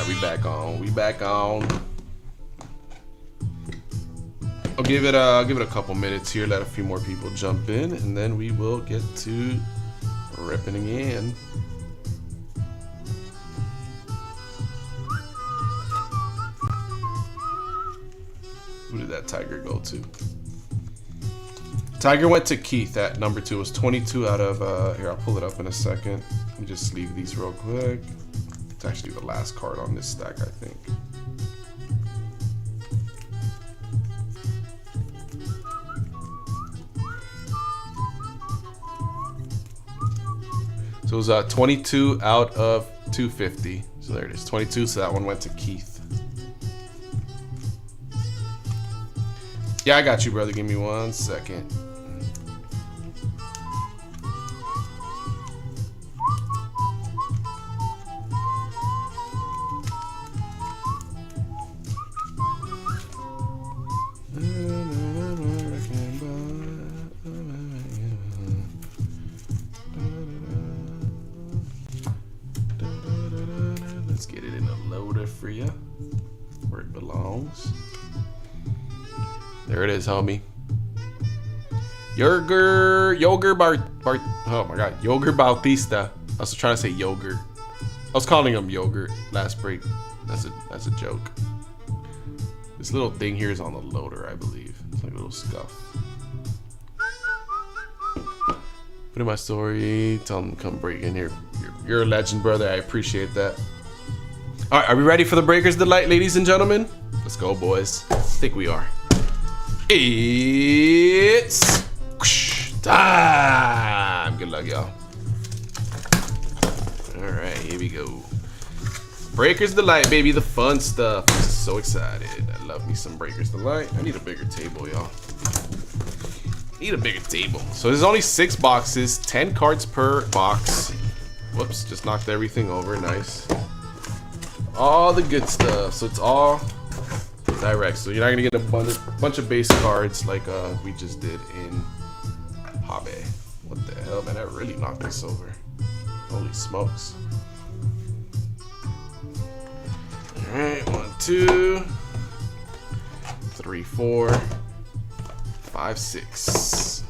we back on. We back on. I'll give it a couple minutes here, let a few more people jump in, and then we will get to ripping again. Who did that Tiger go to? Tiger went to Keith at number 2. It was 22 out of, here, I'll pull it up in a second. Let me just leave these real quick. It's actually the last card on this stack, I think. So it was 22 out of 250. So there it is, 22, so that one went to Keith. Yeah, I got you, brother. Give me 1 second. Let's get it in a loader for you, where it belongs. There it is, homie. Yogur Bautista. I was trying to say yogurt. I was calling him yogurt last break. That's a joke. This little thing here is on the loader, I believe. It's like a little scuff. Put in my story. Tell them to come break in here. You're a legend, brother. I appreciate that. All right, are we ready for the Breakers Delight, ladies and gentlemen? Let's go, boys. I think we are. It's time. Good luck, y'all. All right, here we go. Breakers Delight, baby, the fun stuff. I'm so excited. I love me some Breakers Delight. I need a bigger table, y'all. Need a bigger table. So there's only 6 boxes, 10 cards per box. Whoops, just knocked everything over. Nice. All the good stuff. So it's all direct, so you're not gonna get a bunch of base cards like we just did in Hobby. What the hell, man? That really knocked us over. Holy smokes. All right, 1, 2, 3, 4, 5, 6.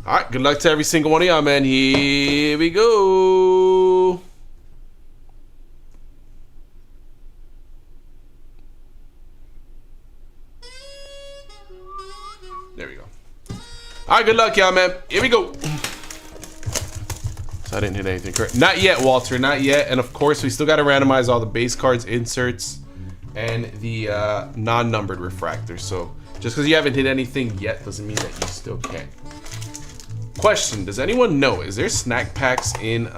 All right, good luck to every single one of y'all, man. Here we go. There we go. All right, good luck, y'all, man. Here we go. So I didn't hit anything correct. Not yet, Walter, not yet. And of course, we still got to randomize all the base cards, inserts, and the non-numbered refractors. So just because you haven't hit anything yet doesn't mean that you still can't. Question, does anyone know, is there snack packs in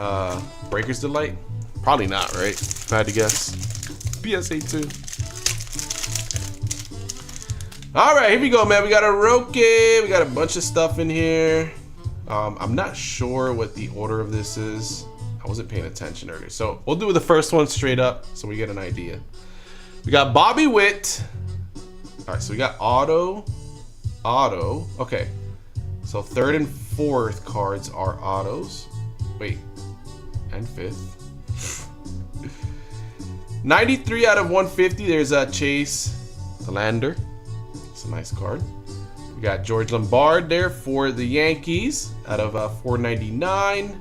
Breakers Delight? Probably not, right? If I had to guess. PSA 2. All right, here we go, man. We got a Roque. We got a bunch of stuff in here. I'm not sure what the order of this is. I wasn't paying attention earlier. So we'll do the first one straight up so we get an idea. We got Bobby Witt. All right, so we got auto. Okay, so 3rd and 4th cards are autos. Wait, and 5th. 93 out of 150. There's a Chase Lander. It's a nice card. We got George Lombard there for the Yankees out of 499.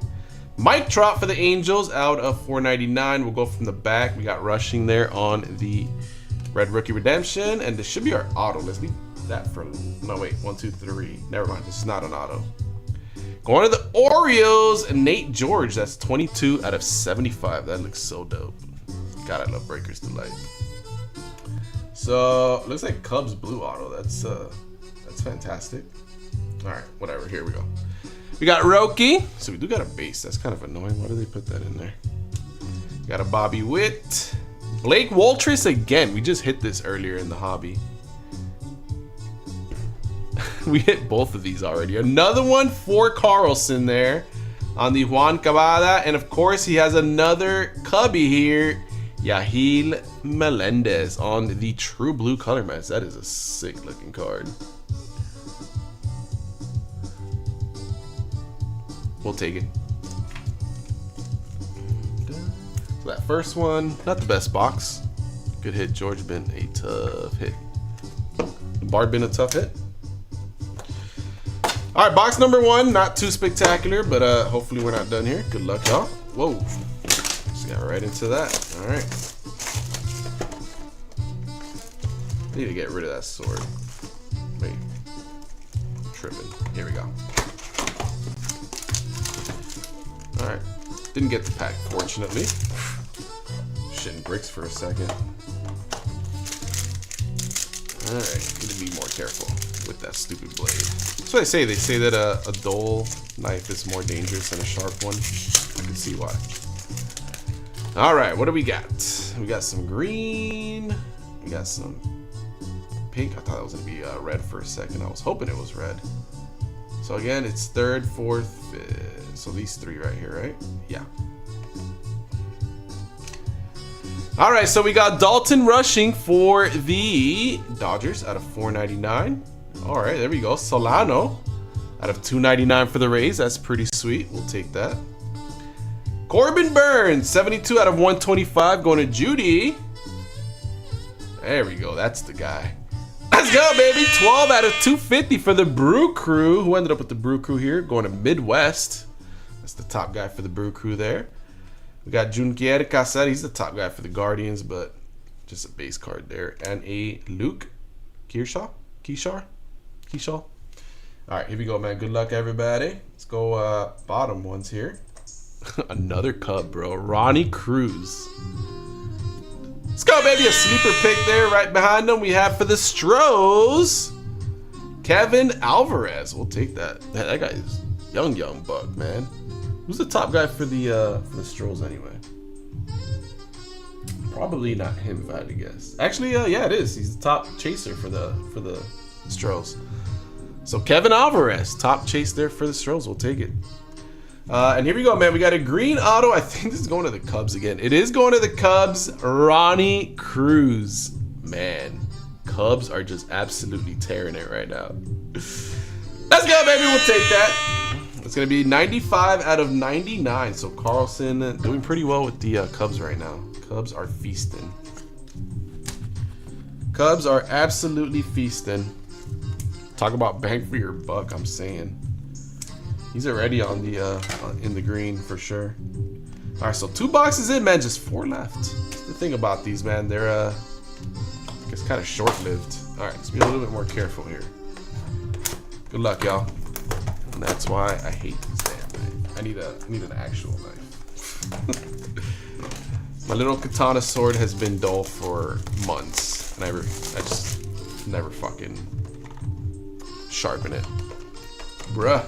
Mike Trout for the Angels out of 499. We'll go from the back. We got rushing there on the Red Rookie Redemption, and this should be our auto. Let's leave that for, no wait, 1, 2, 3. Never mind, this is not an auto. Going to the Orioles, Nate George. That's 22 out of 75. That looks so dope. God, I love Breakers Delight. So looks like Cubs blue auto. That's fantastic. All right, whatever. Here we go. We got Roque. So we do got a base. That's kind of annoying. Why do they put that in there? We got a Bobby Witt. Blake Waltrus again. We just hit this earlier in the hobby. We hit both of these already. Another one for Carlson there on the Juan Cavada, and of course he has another Cubby here. Yahil Melendez on the true blue color match. That is a sick looking card. We'll take it. So that first one, not the best box. Good hit, George. Been a tough hit. Bard been a tough hit. All right, box number 1, not too spectacular, but hopefully we're not done here. Good luck, y'all. Whoa, just got right into that. All right. Need to get rid of that sword. Wait, I'm tripping. Here we go. All right, didn't get the pack, fortunately. Shitting bricks for a second. All right, need to be more careful with that stupid blade. That's what they say. They say that a dull knife is more dangerous than a sharp one. I can see why. All right, what do we got? We got some green. We got some pink. I thought it was gonna be red for a second. I was hoping it was red. So again, it's 3rd, 4th, 5th. So these 3 right here, right? Yeah. All right, so we got Dalton rushing for the Dodgers out of 499. All right, there we go. Solano out of 299 for the Rays. That's pretty sweet. We'll take that. Corbin Burns, 72 out of 125, going to Judy. There we go. That's the guy. Let's go, baby. 12 out of 250 for the Brew Crew. Who ended up with the Brew Crew here? Going to Midwest. That's the top guy for the Brew Crew there. We got Junquier Cassette. He's the top guy for the Guardians, but just a base card there. And a Luke Kershaw. All right, here we go, man. Good luck, everybody. Let's go bottom ones here. Another Cub, bro. Ronnie Cruz. Let's go, baby. A sleeper pick there. Right behind them, we have for the Stros, Kevin Alvarez. We'll take that. Man, that guy is young buck, man. Who's the top guy for the Stros anyway? Probably not him, if I had to guess. Actually, yeah, it is. He's the top chaser for the Stros. So Kevin Alvarez, top chase there for the Stros. We'll take it. And here we go, man. We got a green auto. I think this is going to the Cubs again. It is going to the Cubs. Ronnie Cruz. Man, Cubs are just absolutely tearing it right now. Let's go, baby. We'll take that. It's going to be 95 out of 99. So Carlson doing pretty well with the Cubs right now. Cubs are feasting. Cubs are absolutely feasting. Talk about bang for your buck, I'm saying. He's already on the in the green for sure. All right, so 2 boxes in, man. Just 4 left. That's the thing about these, man. They're I guess kind of short-lived. All right, let's be a little bit more careful here. Good luck, y'all. And that's why I hate these damn knives. I need an actual knife. My little katana sword has been dull for months, and I just never fucking sharpen it. Bruh.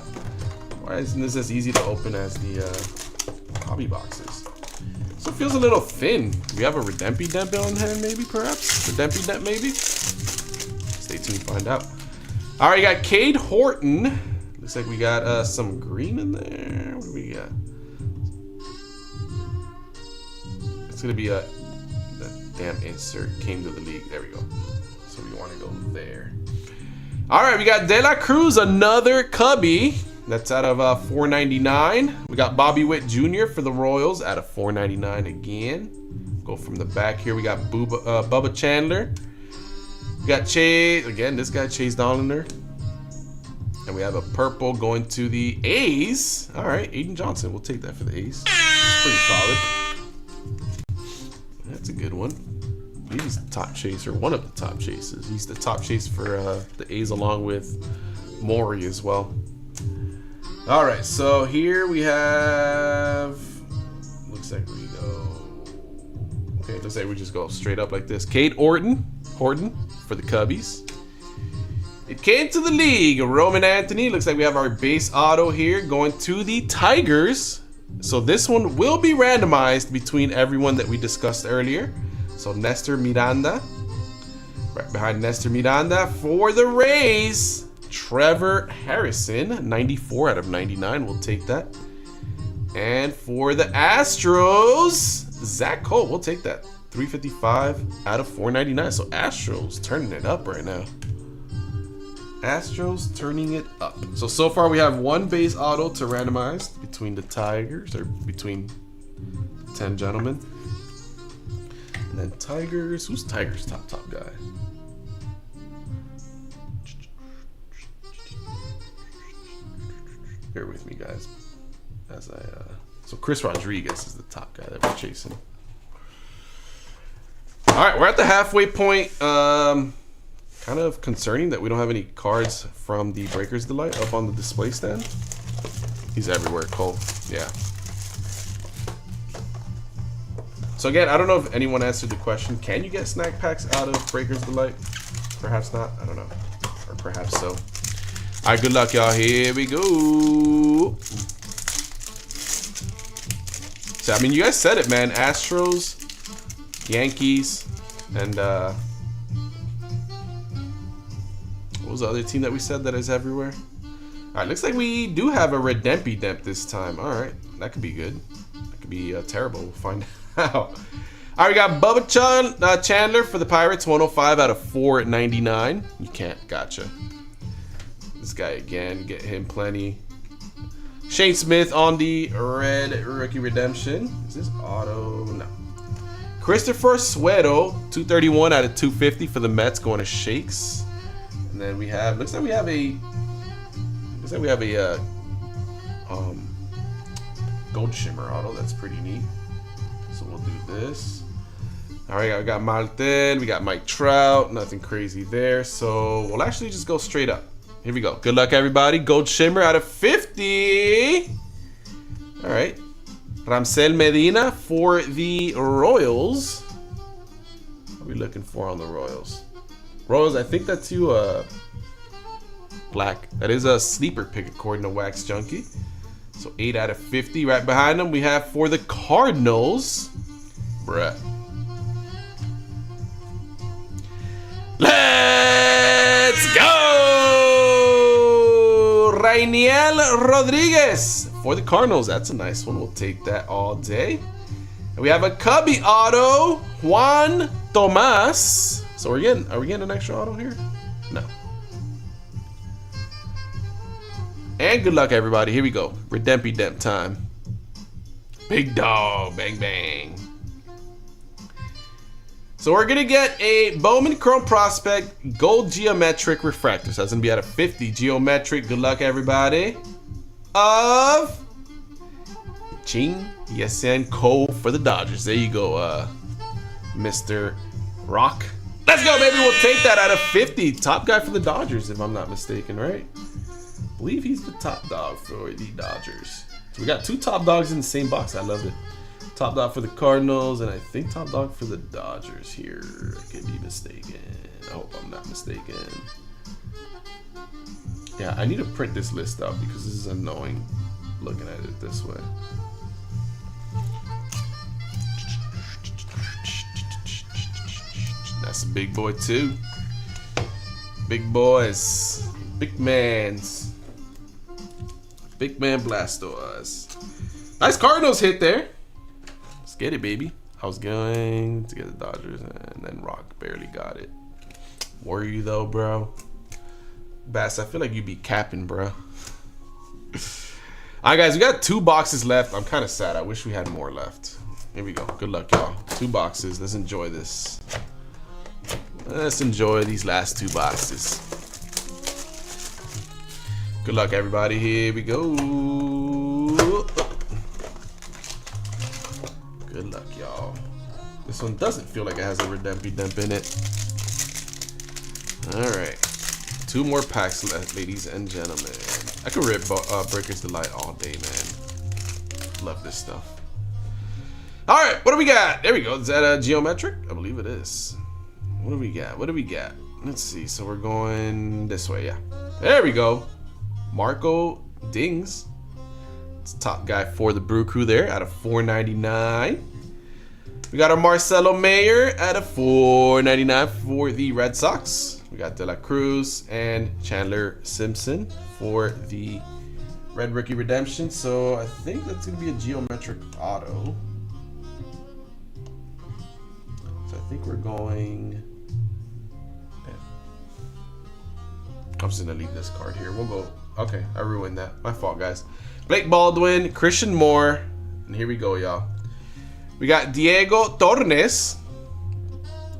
Why isn't this as easy to open as the hobby boxes? So it feels a little thin. Do we have a Redempy Demp on hand, maybe, perhaps? Redempy Demp, maybe? Stay tuned to find out. All right, you got Cade Horton. Looks like we got some green in there. What do we got? It's going to be a... That damn insert came to the league. There we go. So we want to go there. All right, we got De La Cruz, another Cubby. That's out of 499. We got Bobby Witt Jr. for the Royals out of 499 again. Go from the back here. We got Bubba Chandler. We got Chase. Again, this guy, Chase Dollander. And we have a purple going to the A's. All right, Aiden Johnson. We'll take that for the A's. It's pretty solid. That's a good one. He's the top chaser, one of the top chasers. He's the top chase for the A's along with Maury as well. All right, so here we have, looks like we go, okay, looks like we just go straight up like this. Cade Horton for the Cubbies. It came to the league, Roman Anthony. Looks like we have our base auto here going to the Tigers. So this one will be randomized between everyone that we discussed earlier. So Nestor Miranda, right behind Nestor Miranda for the Rays. Trevor Harrison, 94 out of 99. We'll take that. And for the Astros, Zach Cole. We'll take that. 355 out of 499. So Astros turning it up right now. Astros turning it up. So far we have 1 base auto to randomize between the Tigers, or between 10 gentlemen. And then Tigers. Who's Tigers' top guy? Bear with me, guys. As so Chris Rodriguez is the top guy that we're chasing. All right, we're at the halfway point. Kind of concerning that we don't have any cards from the Breaker's Delight up on the display stand. He's everywhere, Cole. Yeah. So again, I don't know if anyone answered the question. Can you get snack packs out of Breaker's Delight? Perhaps not. I don't know. Or perhaps so. All right, good luck, y'all. Here we go. So, I mean, you guys said it, man. Astros, Yankees, and what was the other team that we said that is everywhere? All right, looks like we do have a Redempy Demp this time. All right, that could be good. That could be terrible. We'll find out. All right, we got Bubba Chandler for the Pirates, 105 out of 499. You can't. Gotcha. This guy again, get him plenty. Shane Smith on the red rookie redemption. Is this auto? No. Christopher Suero, 231 out of 250 for the Mets, going to Shakes. And then we have, looks like we have a gold shimmer auto. That's pretty neat. So we'll do this. All right, we got Martin, we got Mike Trout. Nothing crazy there. So we'll actually just go straight up. Here we go. Good luck, everybody. Gold shimmer out of 50. All right. Ramsel Medina for the Royals. What are we looking for on the Royals? Royals, I think that's you, Black. That is a sleeper pick according to Wax Junkie. So 8 out of 50. Right behind them, we have for the Cardinals. Bruh. Let's go! Rainiel Rodriguez for the Cardinals. That's a nice one. We'll take that all day. And we have a Cubby auto, Juan Tomas. So are we getting an extra auto here? No. And good luck, everybody. Here we go. Redempy Demp time. Big dog. Bang, bang. So we're going to get a Bowman Chrome Prospect Gold Geometric Refractor. So that's going to be out of 50 Geometric. Good luck, everybody. Of Ching Yesen Cole for the Dodgers. There you go, Mr. Rock. Let's go, baby. We'll take that out of 50. Top guy for the Dodgers, if I'm not mistaken, right? I believe he's the top dog for the Dodgers. So we got 2 top dogs in the same box. I love it. Top dog for the Cardinals, and I think top dog for the Dodgers here. I could be mistaken. I hope I'm not mistaken. Yeah, I need to print this list out because this is annoying looking at it this way. That's a big boy too. Big boys. Big mans. Big man Blastoise. Nice Cardinals hit there. Let's get it, baby. I was going to get the Dodgers, and then Rock barely got it. Were you though, bro? Bass, I feel like you'd be capping, bro. Alright, guys, we got 2 boxes left. I'm kind of sad. I wish we had more left. Here we go. Good luck, y'all. 2 boxes. Let's enjoy this. Let's enjoy these last 2 boxes. Good luck, everybody. Here we go. Good luck, y'all. This one doesn't feel like it has a Redempy Demp in it. Alright. 2 more packs left, ladies and gentlemen. I could rip Breaker's Delight all day, man. Love this stuff. Alright, what do we got? There we go. Is that a geometric? I believe it is. What do we got? What do we got? Let's see. So we're going this way, yeah. There we go. Marco Dings. It's top guy for the Brew Crew there out of 499. We got our Marcelo Mayer out of 499 for the Red Sox. We got De La Cruz and Chandler Simpson for the Red Rookie Redemption. So I think that's going to be a geometric auto. So I think we're going... I'm just going to leave this card here. We'll go... Okay, I ruined that. My fault, guys. Blake Baldwin, Christian Moore. And here we go, y'all. We got Diego Torres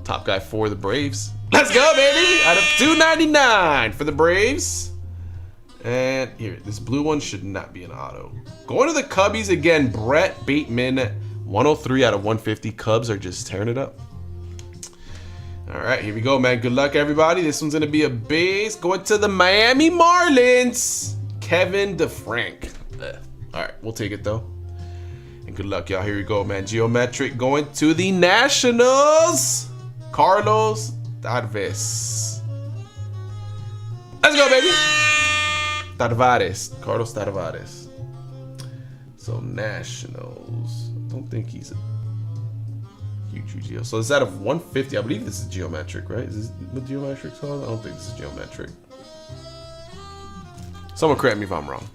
Top guy for the Braves. Let's go, baby! Out of 299 for the Braves. And here, this blue one should not be an auto. Going to the Cubbies again, Brett Bateman, 103 out of 150. Cubs are just tearing it up. All right, here we go, man. Good luck, everybody. This one's going to be a base. Going to the Miami Marlins, Kevin DeFrank. All right, we'll take it, though. And good luck, y'all. Here we go, man. Geometric going to the Nationals, Carlos Tarves. Let's go, baby. Carlos Tarvares. So Nationals. I don't think he's a huge geo. So it's out of 150. I believe this is geometric, right? Is this what geometric's called? I don't think this is geometric. Someone correct me if I'm wrong.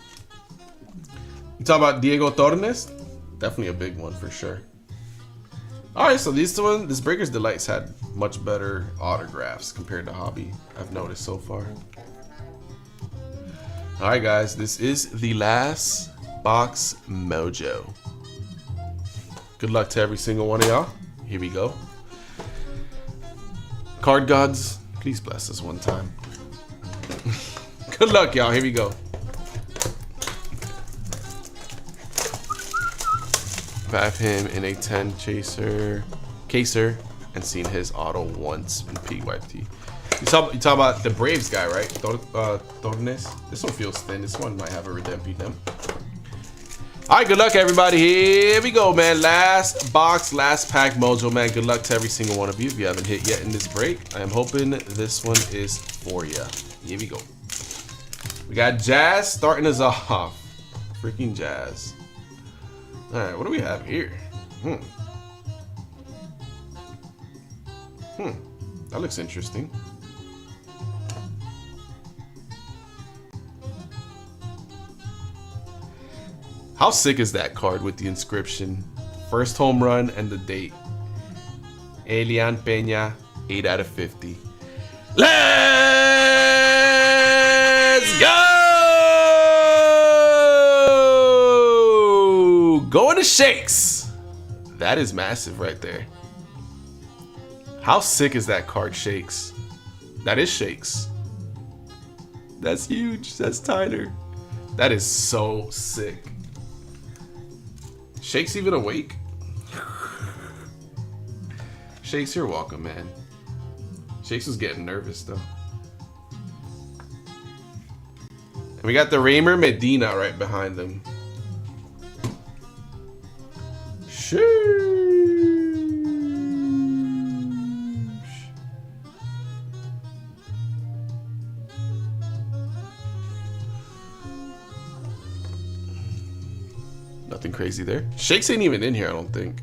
You talk about Diego Torres? Definitely a big one for sure. All right, so this Breakers Delight's had much better autographs compared to Hobby, I've noticed so far. All right, guys, this is the last box mojo. Good luck to every single one of y'all. Here we go. Card gods, please bless us one time. Good luck, y'all. Here we go. I've had him in a 10 caser and seen his auto once in PYT. You talk about the Braves guy, right? Tornes. This one feels thin. This one might have a redemption. All right, good luck, everybody. Here we go, man. Last box, last pack mojo, man. Good luck to every single one of you. If you haven't hit yet in this break, I am hoping this one is for you. Here we go. We got Jazz starting us off. Freaking Jazz. All right, what do we have here? That looks interesting. How sick is that card with the inscription? First home run and the date. Elian Peña, 8 out of 50. Let's go! Going to Shakes. That is massive right there. How sick is that card, Shakes? That is Shakes. That's huge. That's Tyler. That is so sick. Shakes even awake? Shakes, you're welcome, man. Shakes was getting nervous, though. And we got the Raymer Medina right behind them. Sheesh. Nothing crazy there. Shakes ain't even in here, I don't think.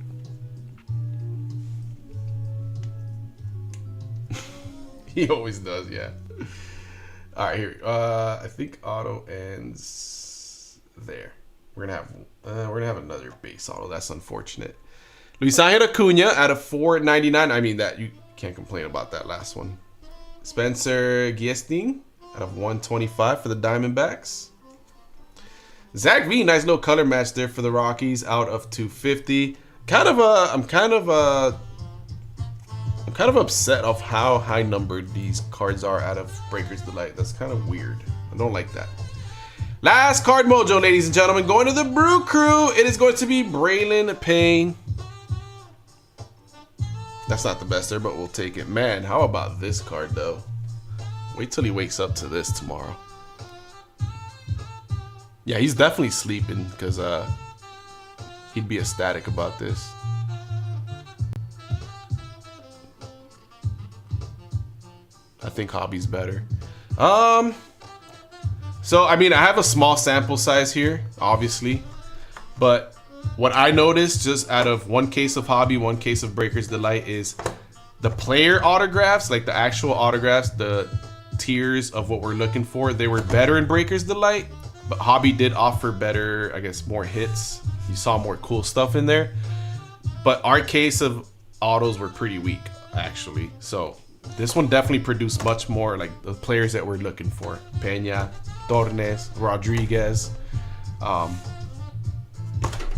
He always does, yeah. All right, here. I think auto ends there. We're gonna have another base auto. That's unfortunate. Luis Angel Acuna out of 499. I mean, that you can't complain about that last one. Spencer Giesting out of 125 for the Diamondbacks. Zach V, nice little color match there for the Rockies out of 250. I'm kind of upset of how high numbered these cards are out of Breakers Delight. That's kind of weird. I don't like that. Last card mojo, ladies and gentlemen. Going to the Brew Crew. It is going to be Braylon Payne. That's not the best there, but we'll take it. Man, how about this card, though? Wait till he wakes up to this tomorrow. Yeah, he's definitely sleeping because he'd be ecstatic about this. I think Hobby's better. So, I mean, I have a small sample size here, obviously. But what I noticed just out of one case of Hobby, one case of Breakers Delight is the player autographs, like the actual autographs, the tiers of what we're looking for, they were better in Breakers Delight. But Hobby did offer better, I guess, more hits. You saw more cool stuff in there. But our case of autos were pretty weak, actually. So this one definitely produced much more like the players that we're looking for. Peña, Torres, Rodriguez. I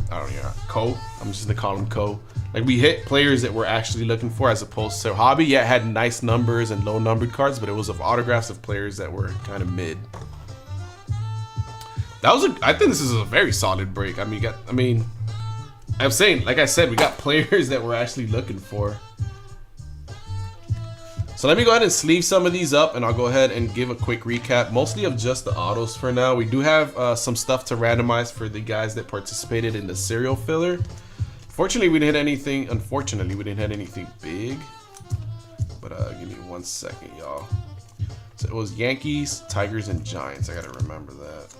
don't know, Co. I'm just going to call him Co. Like we hit players that we're actually looking for, as opposed to Hobby. Yeah, it had nice numbers and low numbered cards, but it was of autographs of players that were kind of mid. That was I think this is a very solid break. I'm saying, like I said, we got players that we're actually looking for. So let me go ahead and sleeve some of these up, and I'll go ahead and give a quick recap, mostly of just the autos for now. We do have some stuff to randomize for the guys that participated in the serial filler. Fortunately, we didn't hit anything. Unfortunately, we didn't hit anything big. But give me 1 second, y'all. So it was Yankees, Tigers, and Giants. I gotta remember that.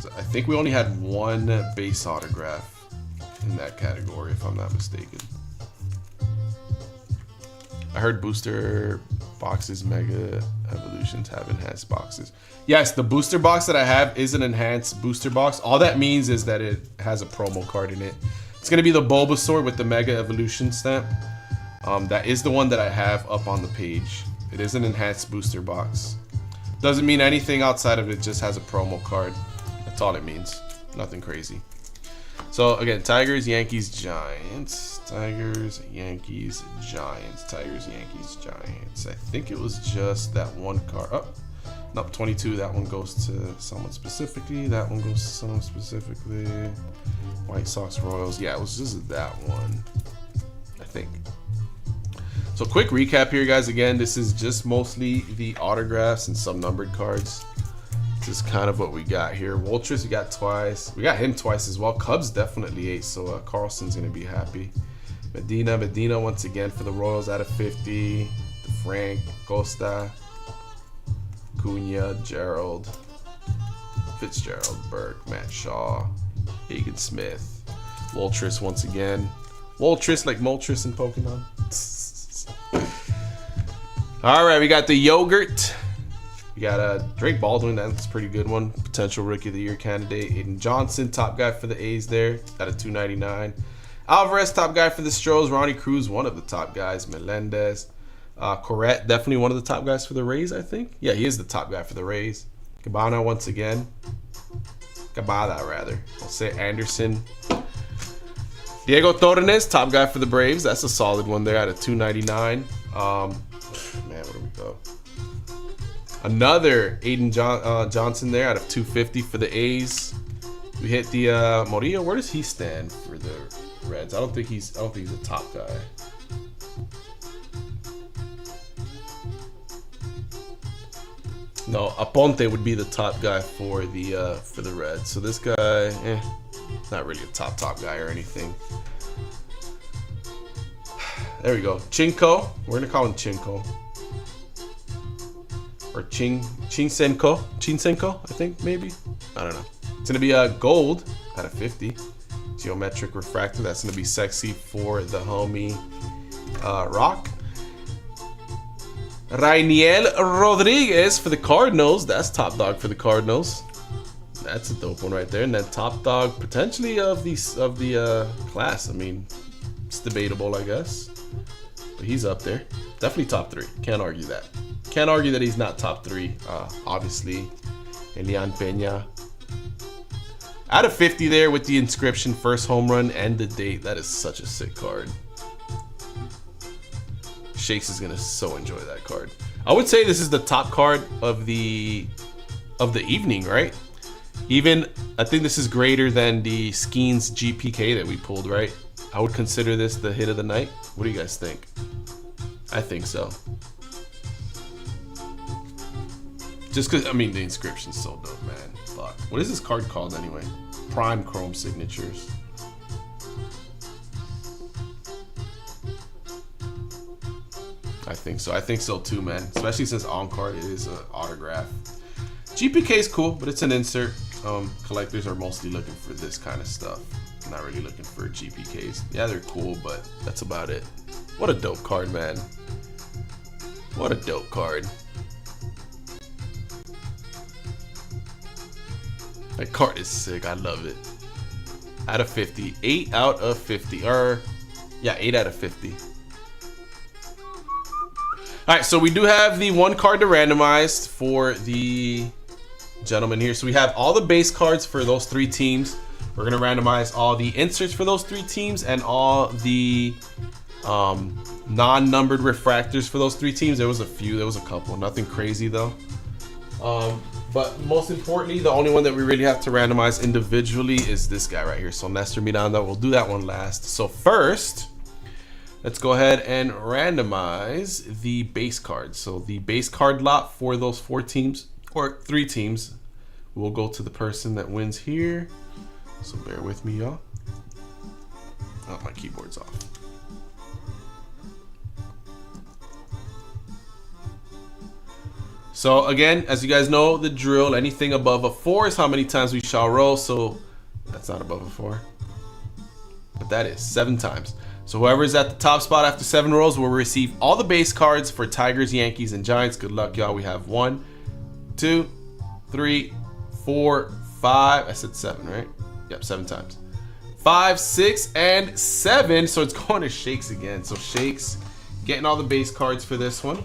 So I think we only had one base autograph in that category, if I'm not mistaken. I heard booster boxes, Mega Evolutions have enhanced boxes. Yes, the booster box that I have is an enhanced booster box. All that means is that it has a promo card in it. It's going to be the Bulbasaur with the Mega Evolution stamp. That is the one that I have up on the page. It is an enhanced booster box. Doesn't mean anything outside of it, just has a promo card. That's all it means. Nothing crazy. So again, Tigers, Yankees, Giants. Tigers, Yankees, Giants. Tigers, Yankees, Giants. I think it was just that one card. Oh, nope, 22. That one goes to someone specifically. That one goes to someone specifically. White Sox, Royals. Yeah, it was just that one, I think. So quick recap here, guys. Again, this is just mostly the autographs and some numbered cards. This is kind of what we got here. Wolters, we got twice. We got him twice as well. Cubs definitely 8, so Carlson's going to be happy. Medina once again for the Royals out of 50. Frank, Costa, Cunha, Gerald, Fitzgerald, Burke, Matt Shaw, Hagen Smith, Wolters once again. Wolters like Moltres in Pokemon. All right, we got the Yogurt. We got Drake Baldwin, that's a pretty good one. Potential Rookie of the Year candidate. Aiden Johnson, top guy for the A's there, out of 299. Alvarez, top guy for the Stros. Ronnie Cruz, one of the top guys. Melendez. Corrette, definitely one of the top guys for the Rays, I think. Yeah, he is the top guy for the Rays. Cabana once again. Cabada, rather. I'll say Anderson. Diego Torres, top guy for the Braves. That's a solid one there, out of 299. Man, where do we go? Another Aiden Johnson there out of 250 for the A's. We hit the Morillo. Where does he stand for the Reds? I don't think he's a top guy. No, Aponte would be the top guy for the Reds. So this guy, not really a top guy or anything. There we go. Chinko. We're gonna call him Chinko. Or Chinsenko, I think, maybe. I don't know. It's gonna be a gold out of 50. Geometric refractor. That's gonna be sexy for the homie Rock. Rainiel Rodriguez for the Cardinals. That's top dog for the Cardinals. That's a dope one right there. And then top dog potentially of the class. I mean, it's debatable, I guess, but he's up there. Definitely top 3. Can't argue that. Can't argue that he's not top 3. Obviously, Elian Peña. Out of 50 there with the inscription, first home run and the date. That is such a sick card. Shakes is gonna so enjoy that card. I would say this is the top card of the evening, right? Even I think this is greater than the Skeens GPK that we pulled, right? I would consider this the hit of the night. What do you guys think? I think so. Just because, I mean, the inscription's so dope, man. Fuck. What is this card called anyway? Prime Chrome Signatures. I think so. I think so too, man. Especially since on card it is an autograph. GPK is cool, but it's an insert. Collectors are mostly looking for this kind of stuff. Not really looking for GPKs. Yeah, they're cool, but that's about it. What a dope card, man. What a dope card. That card is sick. I love it. Out of 50. 8 out of 50. Or, yeah, 8 out of 50. All right, so we do have the one card to randomize for the gentleman here. So we have all the base cards for those 3 teams. We're gonna randomize all the inserts for those 3 teams and all the non-numbered refractors for those 3 teams. There was a few, there was a couple, nothing crazy though. But most importantly, the only one that we really have to randomize individually is this guy right here. So Nestor Miranda, we'll do that one last. So first, let's go ahead and randomize the base cards. So the base card lot for those 4 teams, or 3 teams, will go to the person that wins here. So bear with me, y'all. Oh, my keyboard's off. So again, as you guys know the drill, anything above a 4 is how many times we shall roll. So that's not above a 4, but that is 7 times. So whoever is at the top spot after 7 rolls will receive all the base cards for Tigers, Yankees, and Giants. Good luck, y'all. We have 1, 2, 3, 4, 5. I said 7, right? Yep, 7 times. 5, 6, and 7. So it's going to Shakes again. So Shakes getting all the base cards for this one.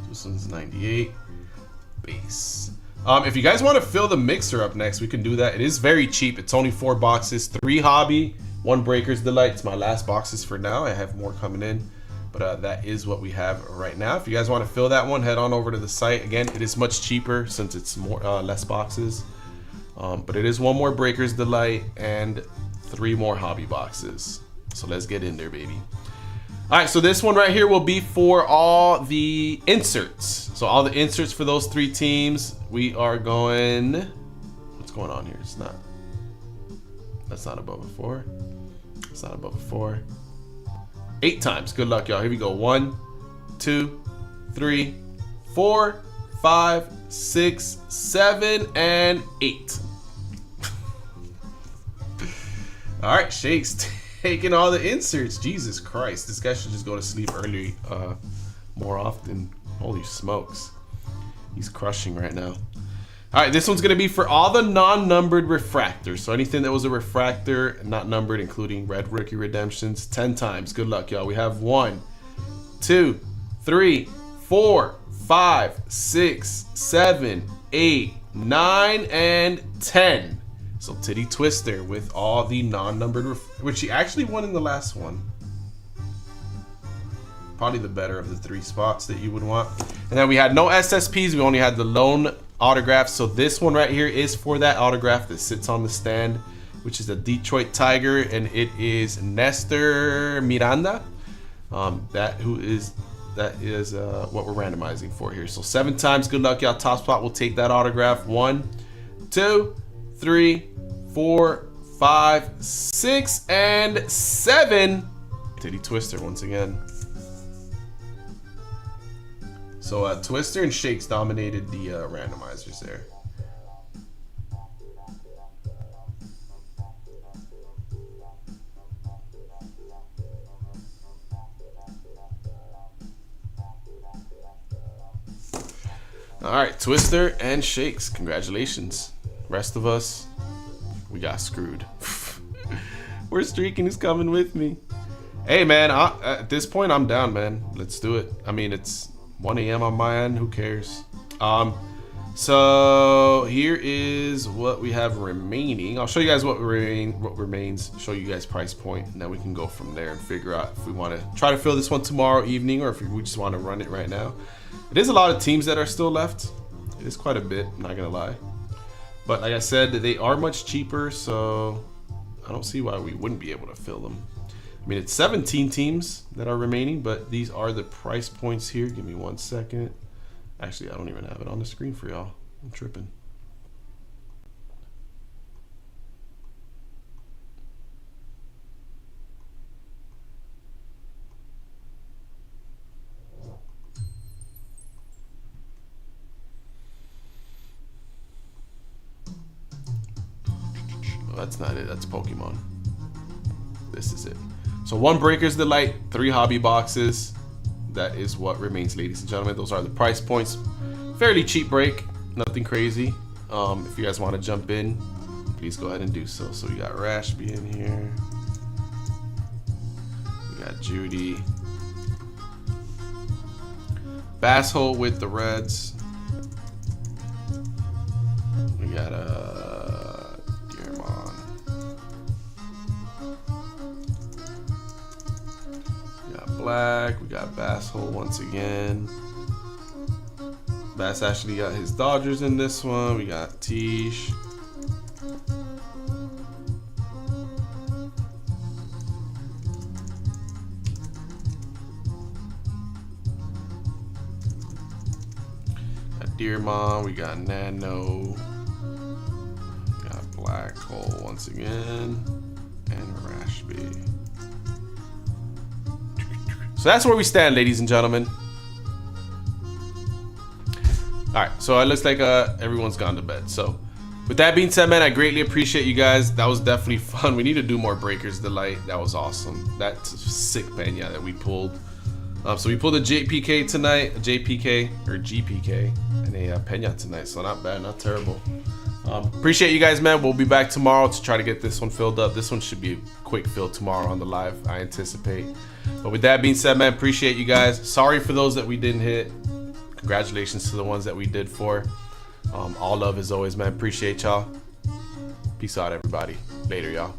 This one's 98 base. If you guys want to fill the mixer up next, we can do that. It is very cheap. It's only 4 boxes, 3 hobby, 1 Breaker's Delight. It's my last boxes for now. I have more coming in, but that is what we have right now. If you guys want to fill that one, head on over to the site. Again, it is much cheaper since it's more less boxes, but it is 1 more Breaker's Delight and 3 more hobby boxes. So let's get in there, baby. All right, so this one right here will be for all the inserts. So all the inserts for those 3 teams, we are going, what's going on here? It's not, that's not above a 4. It's not above a 4. 8 times, good luck, y'all. Here we go, 1, 2, 3, 4, 5, 6, 7, and 8. All right, Shakes. Taking all the inserts. Jesus Christ, this guy should just go to sleep early more often. Holy smokes, he's crushing right now. All right, this one's gonna be for all the non-numbered refractors. So anything that was a refractor not numbered, including red rookie redemptions, 10 times. Good luck, y'all. We have 1, 2, 3, 4, 5, 6, 7, 8, 9, and 10. So Titty Twister with all the non-numbered, which she actually won in the last one. Probably the better of the 3 spots that you would want. And then we had no SSPs. We only had the lone autograph. So this one right here is for that autograph that sits on the stand, which is a Detroit Tiger, and it is Nestor Miranda. That is what we're randomizing for here. So 7 times. Good luck, y'all. Top spot will take that autograph. 1, 2, 3, 4, 5, 6, and 7. Titty Twister once again. So Twister and Shakes dominated the randomizers there. All right, Twister and Shakes, congratulations. Rest of us, we got screwed. We're streaking, who's coming with me? Hey man, at this point I'm down, man. Let's do it. I mean, it's 1 a.m. on my end, who cares? So here is what we have remaining. I'll show you guys what remains, show you guys price point, and then we can go from there and figure out if we want to try to fill this one tomorrow evening or if we just want to run it right now. It is a lot of teams that are still left. It is quite a bit, I'm not gonna lie. But like I said, they are much cheaper, so I don't see why we wouldn't be able to fill them. I mean, it's 17 teams that are remaining, but these are the price points here. Give me 1 second. Actually, I don't even have it on the screen for y'all. I'm tripping. Oh, that's not it. That's Pokemon. This is it. So 1 Breaker's Delight, 3 hobby boxes. That is what remains, ladies and gentlemen. Those are the price points. Fairly cheap break, nothing crazy. If you guys want to jump in, please go ahead and do so. So we got Rashby in here. We got Judy. Basshole with the Reds. We got black. We got Bass Hole once again. Bass actually got his Dodgers in this one. We got Tish. Got Deer Mom. We got Nano. We got Black Hole once again. And Rashby. So that's where we stand, ladies and gentlemen. Alright, so it looks like everyone's gone to bed. So with that being said, man, I greatly appreciate you guys. That was definitely fun. We need to do more Breakers Delight. That was awesome. That's a sick pena that we pulled. So we pulled a JPK tonight, a JPK or GPK, and a pena tonight. So not bad, not terrible. Appreciate you guys, man. We'll be back tomorrow to try to get this one filled up. This one should be a quick fill tomorrow on the live, I anticipate. But with that being said, man, appreciate you guys. Sorry for those that we didn't hit. Congratulations to the ones that we did for. All love as always, man. Appreciate y'all. Peace out, everybody. Later, y'all.